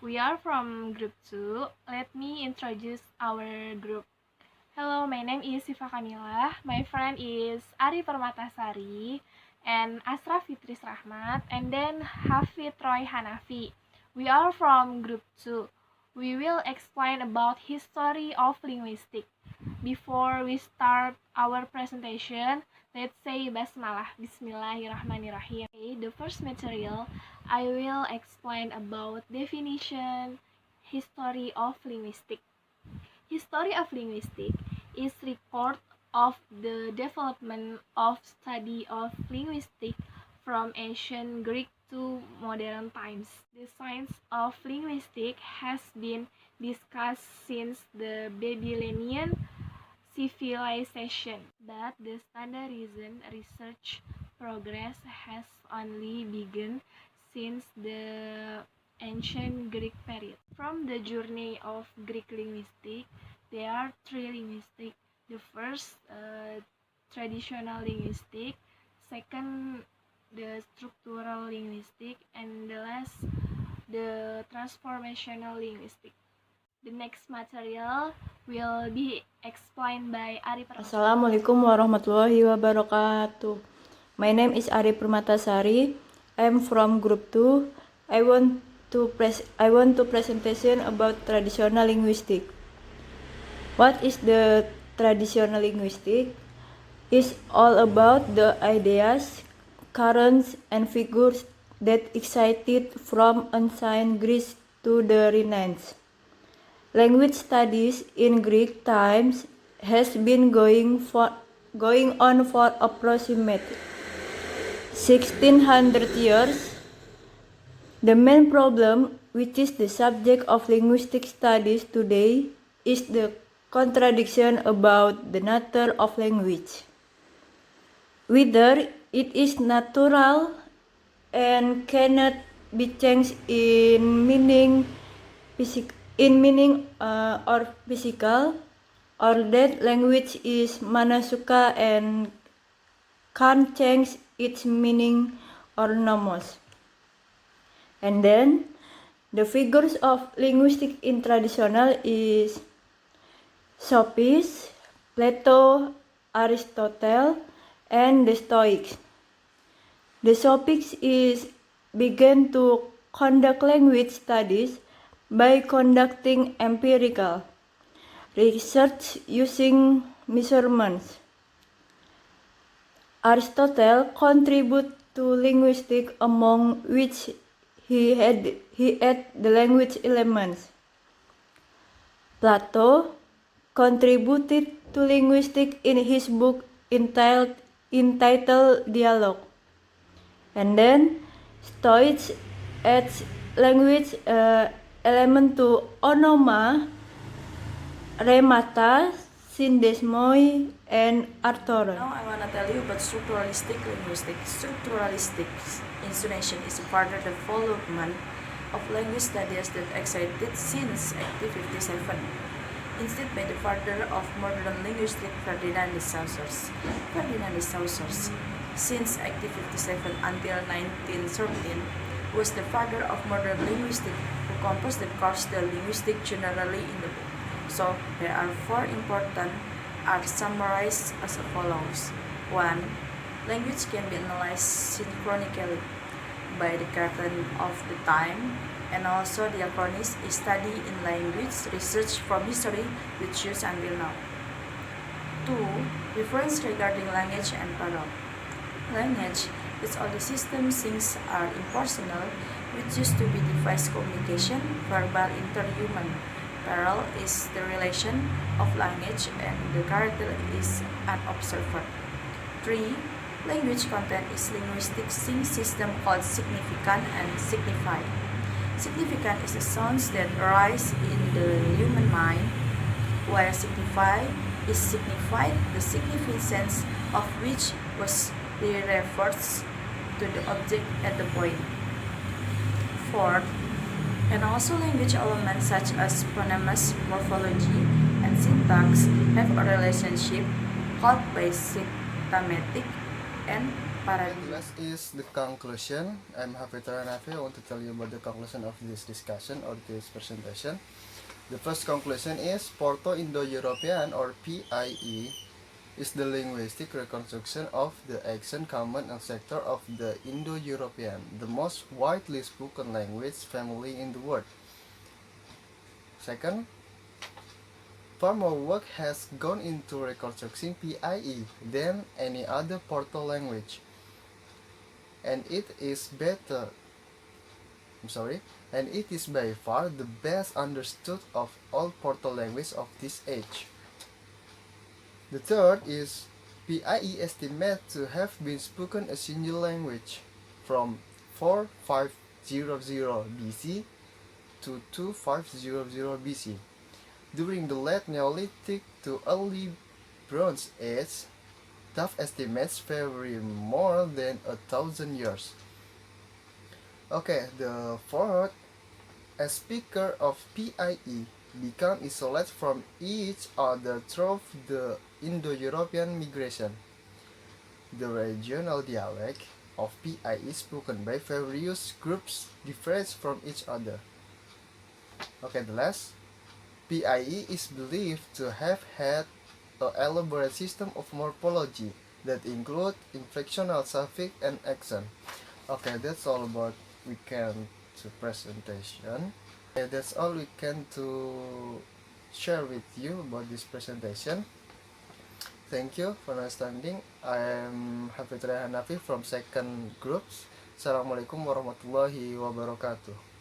We are from Group 2. Let me introduce our group. Hello, my name is Siva Kamila. My friend is Ari Permatasari and Asra Fitris Rahmat and then Hafid Roy Hanafi. We are from Group 2. We will explain about history of linguistics. Before we start our presentation, let's say Basmalah. Bismillahirrahmanirrahim. Okay, the first material, I will explain about definition, history of linguistics. History of linguistics is record of the development of study of linguistics from ancient Greek to modern times. The science of linguistics has been discussed since the Babylonian civilization, but the standardization research progress has only begun since the ancient Greek period. From the journey of Greek linguistics, there are three linguistics. The first, traditional linguistic, second, the structural linguistic, and the last, the transformational linguistic. The next material will be explained by Ari Permatasari. Assalamualaikum warahmatullahi wabarakatuh. My name is Ari Permatasari. I am from Group 2. I want to presentation about traditional linguistic. What is the traditional linguistic? It's all about the ideas, currents, and figures that excited from ancient Greece to the Renaissance. Language studies in Greek times has been going on for approximately 1600 years. The main problem, which is the subject of linguistic studies today, is the contradiction about the nature of language. Whether it is natural and cannot be changed in meaning or physical, or that language is manasuka and can't change its meaning or nomos. And then the figures of linguistic in traditional is Sophist, Plato, Aristotle, and the Stoics. The Sophists began to conduct language studies by conducting empirical research using measurements. Aristotle contributed to linguistics, among which he had the language elements. Plato contributed to linguistics in his book entitled Dialogue. And then Stoics adds language element to onoma, remata, syndesmoi, and arthoron. Now I want to tell you about structuralistic linguistics. Structuralistic intonation is a further development of language studies that excited since 1857. Instead by the father of modern linguistics, Ferdinand de Saussure. Since 1857 until 1913, was the father of modern linguistics, who composed the course The Linguistic generally in the book. So there are four important are summarized as follows. 1. Language can be analyzed synchronically by the curtain of the time, and also diachronis is study in language research from history which used until now. 2. Difference regarding language and parole. Language is all the system things are impersonal, which used to be device communication, verbal interhuman. Parole is the relation of language and the character is unobserved. 3. Language content is linguistic sync system called significant and signified. Significant is the sounds that arise in the human mind, while signify is signified, the significance of which was refers to the object at the point. 4. And also language elements such as phonemes, morphology, and syntax have a relationship called by syntagmatic and paradigm. Last is the conclusion. I'm Hafid Ranafi. I want to tell you about the conclusion of this discussion or this presentation. The first conclusion is Proto-Indo-European or PIE is the linguistic reconstruction of the accent common ancestor of the Indo-European, the most widely spoken language family in the world. Second, far more work has gone into reconstructing PIE than any other Proto language, and it is by far the best understood of all Proto languages of this age. The third is PIE estimated to have been spoken a single language from 4500 BC to 2500 BC. During the late Neolithic to early Bronze Age, tough estimates vary more than 1,000 years. Okay, the fourth, a speaker of PIE become isolated from each other through the Indo-European migration. The regional dialect of PIE spoken by various groups differs from each other. Okay, the last, PIE is believed to have had an elaborate system of morphology that include inflectional suffix and accent. Okay, that's all about we can to presentation. Okay, that's all we can to share with you about this presentation. Thank you for understanding. I am Hafid Hanafi from second groups. Assalamualaikum warahmatullahi wabarakatuh.